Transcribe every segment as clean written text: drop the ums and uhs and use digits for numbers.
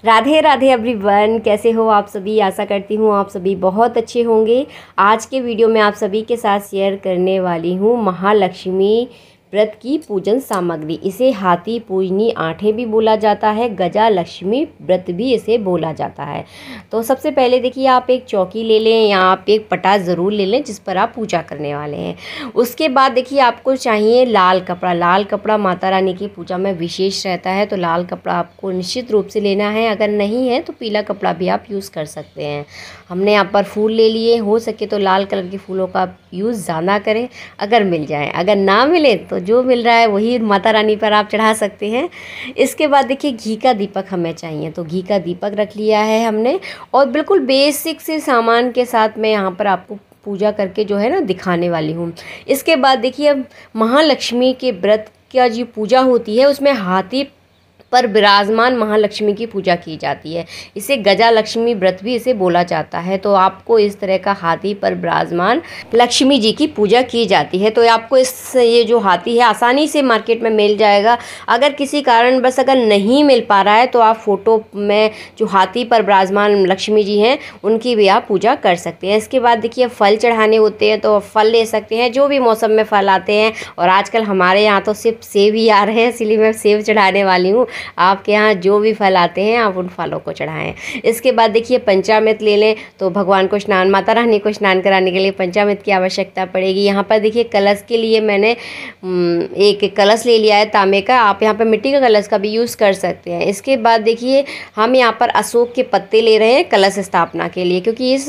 Radhe Radhe everyone, कैसे हो आप सभी। आशा करती हूँ आप सभी बहुत अच्छे होंगे। आज के वीडियो में आप सभी के साथ शेयर करने वाली हूँ महालक्ष्मी व्रत की पूजन सामग्री। इसे हाथी पूजनी आठे भी बोला जाता है, गजा लक्ष्मी व्रत भी इसे बोला जाता है। तो सबसे पहले देखिए, आप एक चौकी ले लें या आप एक पटास ज़रूर ले लें जिस पर आप पूजा करने वाले हैं। उसके बाद देखिए, आपको चाहिए लाल कपड़ा। लाल कपड़ा माता रानी की पूजा में विशेष रहता है, तो लाल कपड़ा आपको निश्चित रूप से लेना है। अगर नहीं है तो पीला कपड़ा भी आप यूज़ कर सकते हैं। हमने यहाँ पर फूल ले लिए, हो सके तो लाल कलर के फूलों का यूज़ ज़्यादा करें अगर मिल जाए। अगर ना मिले तो जो मिल रहा है वही माता रानी पर आप चढ़ा सकते हैं। इसके बाद देखिए, घी का दीपक हमें चाहिए, तो घी का दीपक रख लिया है हमने। और बिल्कुल बेसिक से सामान के साथ मैं यहाँ पर आपको पूजा करके जो है ना दिखाने वाली हूँ। इसके बाद देखिए, अब महालक्ष्मी के व्रत का जो पूजा होती है उसमें हाथी पर विराजमान महालक्ष्मी की पूजा की जाती है। इसे गजा लक्ष्मी व्रत भी इसे बोला जाता है। तो आपको इस तरह का हाथी पर विराजमान लक्ष्मी जी की पूजा की जाती है। तो आपको ये जो हाथी है आसानी से मार्केट में मिल जाएगा। अगर किसी कारण बस अगर नहीं मिल पा रहा है तो आप फोटो में जो हाथी पर विराजमान लक्ष्मी जी हैं उनकी भी आप पूजा कर सकते हैं। इसके बाद देखिए, फल चढ़ाने होते हैं तो फल ले सकते हैं, जो भी मौसम में फल आते हैं। और आजकल हमारे यहाँ तो सिर्फ सेब ही आ रहे हैं, इसलिए मैं सेब चढ़ाने वाली हूँ। आपके यहाँ जो भी फल आते हैं आप उन फलों को चढ़ाएं। इसके बाद देखिए, पंचामृत ले लें, तो भगवान को स्नान, माता रानी को स्नान कराने के लिए पंचामृत की आवश्यकता पड़ेगी। यहाँ पर देखिए, कलश के लिए मैंने एक कलश ले लिया है तांबे का। आप यहाँ पर मिट्टी का कलश का भी यूज़ कर सकते हैं। इसके बाद देखिए, हम यहाँ पर अशोक के पत्ते ले रहे हैं कलश स्थापना के लिए, क्योंकि इस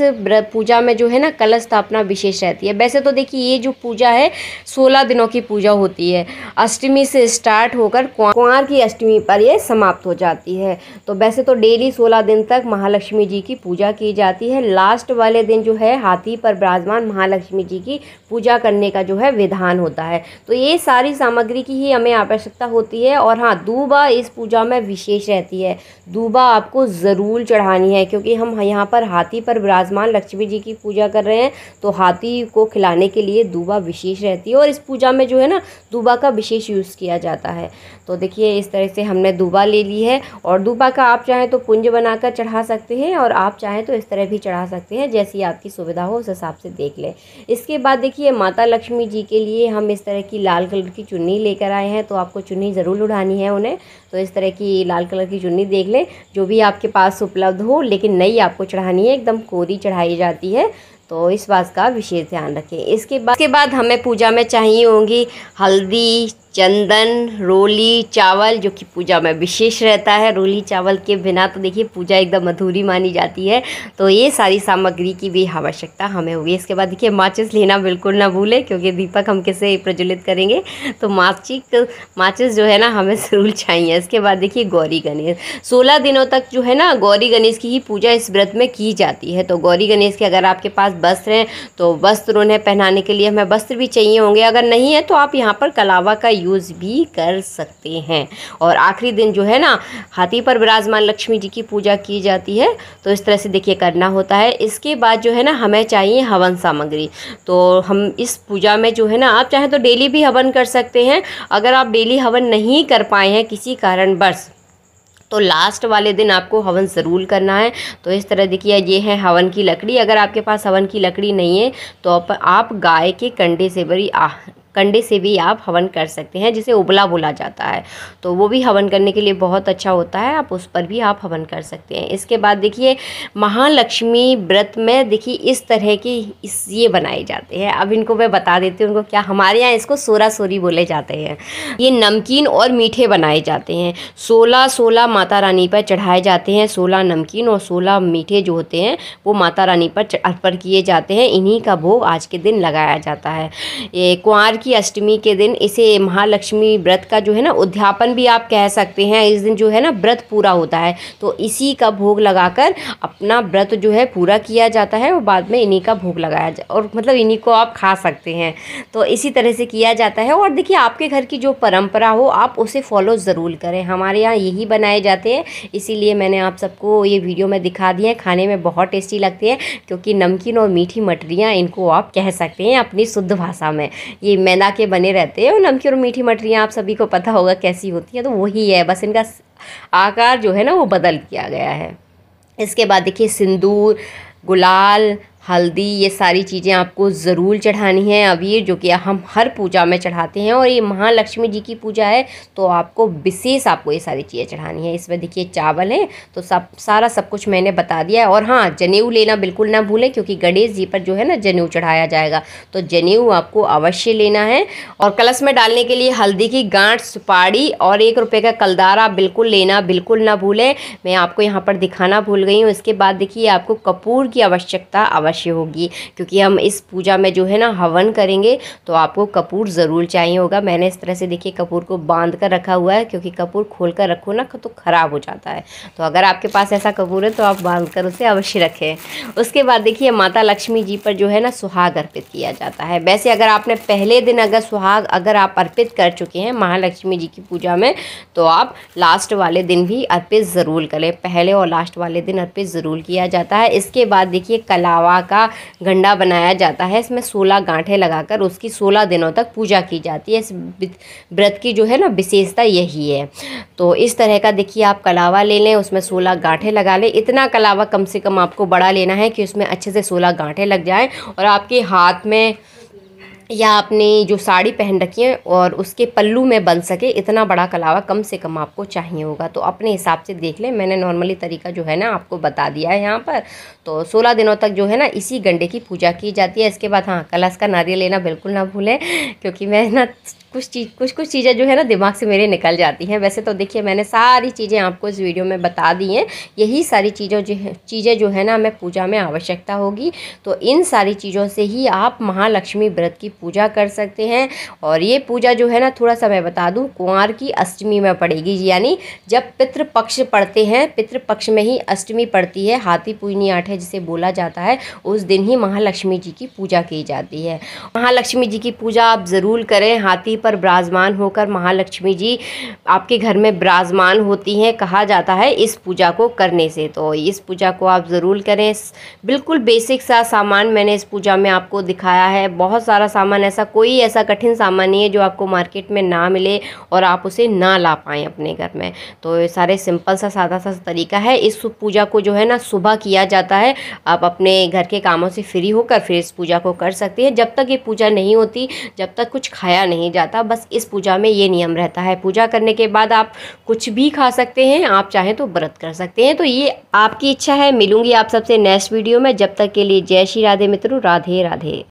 पूजा में जो है ना कलश स्थापना विशेष रहती है। वैसे तो देखिए, ये जो पूजा है 16 दिनों की पूजा होती है। अष्टमी से स्टार्ट होकर कुंवार की अष्टमी पर ये समाप्त हो जाती है। तो वैसे तो डेली 16 दिन तक महालक्ष्मी जी की पूजा की जाती है। लास्ट वाले दिन जो है हाथी पर विराजमान महालक्ष्मी जी की पूजा करने का जो है विधान होता है। तो ये सारी सामग्री की ही हमें आवश्यकता होती है। और हाँ, दूबा इस पूजा में विशेष रहती है। दूबा आपको ज़रूर चढ़ानी है, क्योंकि हम यहाँ पर हाथी पर विराजमान लक्ष्मी जी की पूजा कर रहे हैं, तो हाथी को खिलाने के लिए दूबा विशेष रहती है। और इस पूजा में जो है ना दूबा का विशेष यूज़ किया जाता है। तो देखिए, इस तरह से हमने दूबा ले ली है। और दूबा का आप चाहें तो पुंज बनाकर चढ़ा सकते हैं, और आप चाहें तो इस तरह भी चढ़ा सकते हैं, जैसी आपकी सुविधा हो उस हिसाब से देख लें। इसके बाद देखिए, माता लक्ष्मी जी के लिए हम इस तरह की लाल कलर की चुन्नी लेकर आए हैं, तो आपको चुन्नी ज़रूर उड़ानी है उन्हें। तो इस तरह की लाल कलर की चुन्नी देख लें, जो भी आपके पास उपलब्ध हो, लेकिन नई आपको चढ़ानी है, एकदम कोरी चढ़ाई जाती है। तो इस बात का विशेष ध्यान रखें। इसके बाद हमें पूजा में चाहिए होंगी हल्दी, चंदन, रोली, चावल, जो कि पूजा में विशेष रहता है। रोली चावल के बिना तो देखिए पूजा एकदम अधूरी मानी जाती है। तो ये सारी सामग्री की भी आवश्यकता हमें होगी। इसके बाद देखिए, माचिस लेना बिल्कुल ना भूलें, क्योंकि दीपक हम कैसे प्रज्वलित करेंगे, तो माचिस जो है ना हमें ज़रूर चाहिए। इसके बाद देखिए, गौरी गणेश 16 दिनों तक जो है ना गौरी गणेश की ही पूजा इस व्रत में की जाती है। तो गौरी गणेश के अगर आपके पास वस्त्र हैं तो वस्त्र उन्हें पहनाने के लिए हमें वस्त्र भी चाहिए होंगे। अगर नहीं है तो आप यहाँ पर कलावा का यूज़ भी कर सकते हैं। और आखिरी दिन जो है ना हाथी पर विराजमान लक्ष्मी जी की पूजा की जाती है। तो इस तरह से देखिए करना होता है। इसके बाद जो है ना हमें चाहिए हवन सामग्री। तो हम इस पूजा में जो है ना, आप चाहें तो डेली भी हवन कर सकते हैं। अगर आप डेली हवन नहीं कर पाए हैं किसी कारणवश, तो लास्ट वाले दिन आपको हवन ज़रूर करना है। तो इस तरह देखिए, ये है हवन की लकड़ी। अगर आपके पास हवन की लकड़ी नहीं है तो आप गाय के कंडे से भी आप हवन कर सकते हैं, जिसे उबला बोला जाता है। तो वो भी हवन करने के लिए बहुत अच्छा होता है, आप उस पर भी आप हवन कर सकते हैं। इसके बाद देखिए, महालक्ष्मी व्रत में देखिए इस तरह के ये बनाए जाते हैं। अब इनको मैं बता देती हूँ उनको क्या, हमारे यहाँ इसको सोरा सोरी बोले जाते हैं। ये नमकीन और मीठे बनाए जाते हैं। 16 माता रानी पर चढ़ाए जाते हैं। 16 नमकीन और 16 मीठे जो होते हैं वो माता रानी पर अर्पण किए जाते हैं। इन्हीं का भोग आज के दिन लगाया जाता है। ये कुंवार की अष्टमी के दिन इसे महालक्ष्मी व्रत का जो है ना उद्यापन भी आप कह सकते हैं। इस दिन जो है ना व्रत पूरा होता है, तो इसी का भोग लगाकर अपना व्रत जो है पूरा किया जाता है। और बाद में इन्हीं का भोग लगाया और मतलब इन्हीं को आप खा सकते हैं। तो इसी तरह से किया जाता है। और देखिए, आपके घर की जो परंपरा हो आप उसे फॉलो ज़रूर करें। हमारे यहाँ यही बनाए जाते हैं, इसीलिए मैंने आप सबको ये वीडियो में दिखा दिया है। खाने में बहुत टेस्टी लगते हैं, क्योंकि नमकीन और मीठी मटरियाँ इनको आप कह सकते हैं अपनी शुद्ध भाषा में। ये मैं मैदा के बने रहते हैं, और नमकीन और मीठी मठरियाँ आप सभी को पता होगा कैसी होती हैं, तो वही है, बस इनका आकार जो है ना वो बदल किया गया है। इसके बाद देखिए सिंदूर, गुलाल, हल्दी, ये सारी चीज़ें आपको ज़रूर चढ़ानी है। अबीर जो कि हम हर पूजा में चढ़ाते हैं, और ये महालक्ष्मी जी की पूजा है तो आपको विशेष आपको ये सारी चीज़ें चढ़ानी है। इसमें देखिए चावल है, तो सब कुछ मैंने बता दिया है। और हाँ, जनेऊ लेना बिल्कुल ना भूलें, क्योंकि गणेश जी पर जो है ना जनेऊ चढ़ाया जाएगा, तो जनेऊ आपको अवश्य लेना है। और कलश में डालने के लिए हल्दी की गांठ, सुपारी और 1 रुपये का कलदारा बिल्कुल लेना, बिल्कुल ना भूलें। मैं आपको यहाँ पर दिखाना भूल गई हूँ। इसके बाद देखिए आपको कपूर की आवश्यकता अवश्य होगी, क्योंकि हम इस पूजा में जो है ना हवन करेंगे, तो आपको कपूर ज़रूर चाहिए होगा। मैंने इस तरह से देखिए कपूर को बांध कर रखा हुआ है, क्योंकि कपूर खोल कर रखो ना तो ख़राब हो जाता है। तो अगर आपके पास ऐसा कपूर है तो आप बांध कर उसे अवश्य रखें। उसके बाद देखिए माता लक्ष्मी जी पर जो है ना सुहाग अर्पित किया जाता है। वैसे अगर आपने पहले दिन अगर सुहाग अगर आप अर्पित कर चुके हैं महालक्ष्मी जी की पूजा में, तो आप लास्ट वाले दिन भी अर्पित ज़रूर करें। पहले और लास्ट वाले दिन अर्पित ज़रूर किया जाता है। इसके बाद देखिए कलावा का गंडा बनाया जाता है। इसमें 16 गांठें लगाकर उसकी 16 दिनों तक पूजा की जाती है। इस व्रत की जो है ना विशेषता यही है। तो इस तरह का देखिए आप कलावा ले लें, उसमें 16 गांठें लगा लें। इतना कलावा कम से कम आपको बड़ा लेना है कि उसमें अच्छे से 16 गांठें लग जाएं, और आपके हाथ में या आपने जो साड़ी पहन रखी है और उसके पल्लू में बन सके, इतना बड़ा कलावा कम से कम आपको चाहिए होगा। तो अपने हिसाब से देख लें, मैंने नॉर्मली तरीका जो है ना आपको बता दिया है यहाँ पर। तो 16 दिनों तक जो है ना इसी गंडे की पूजा की जाती है। इसके बाद हाँ, कलश का नारियल लेना बिल्कुल ना भूलें, क्योंकि मैं ना कुछ चीज़ें जो है ना दिमाग से मेरे निकल जाती हैं। वैसे तो देखिए मैंने सारी चीज़ें आपको इस वीडियो में बता दी हैं। यही सारी चीज़ें जो है ना हमें पूजा में आवश्यकता होगी, तो इन सारी चीज़ों से ही आप महालक्ष्मी व्रत की पूजा कर सकते हैं। और ये पूजा जो है ना, थोड़ा सा मैं बता दूं, कुंवार की अष्टमी में पड़ेगी, यानी जब पितृपक्ष पड़ते हैं, पितृपक्ष में ही अष्टमी पड़ती है। हाथी पूजनी आठ है जिसे बोला जाता है, उस दिन ही महालक्ष्मी जी की पूजा की जाती है। महालक्ष्मी जी की पूजा आप ज़रूर करें। हाथी पर विराजमान होकर महालक्ष्मी जी आपके घर में विराजमान होती हैं, कहा जाता है इस पूजा को करने से। तो इस पूजा को आप ज़रूर करें। बिल्कुल बेसिक सा सामान मैंने इस पूजा में आपको दिखाया है। बहुत सारा सामान, कोई ऐसा कठिन सामान नहीं है जो आपको मार्केट में ना मिले और आप उसे ना ला पाएँ अपने घर में। तो ये सारे सिंपल सा सादा सा तरीका है। इस पूजा को जो है ना सुबह किया जाता है। आप अपने घर के कामों से फ्री होकर फिर इस पूजा को कर सकते हैं। जब तक ये पूजा नहीं होती, जब तक कुछ खाया नहीं जाता, बस इस पूजा में ये नियम रहता है। पूजा करने के बाद आप कुछ भी खा सकते हैं, आप चाहें तो व्रत कर सकते हैं। तो ये आपकी इच्छा है। मिलूंगी आप सबसे नेक्स्ट वीडियो में। जब तक के लिए जय श्री राधे मित्रों, राधे राधे।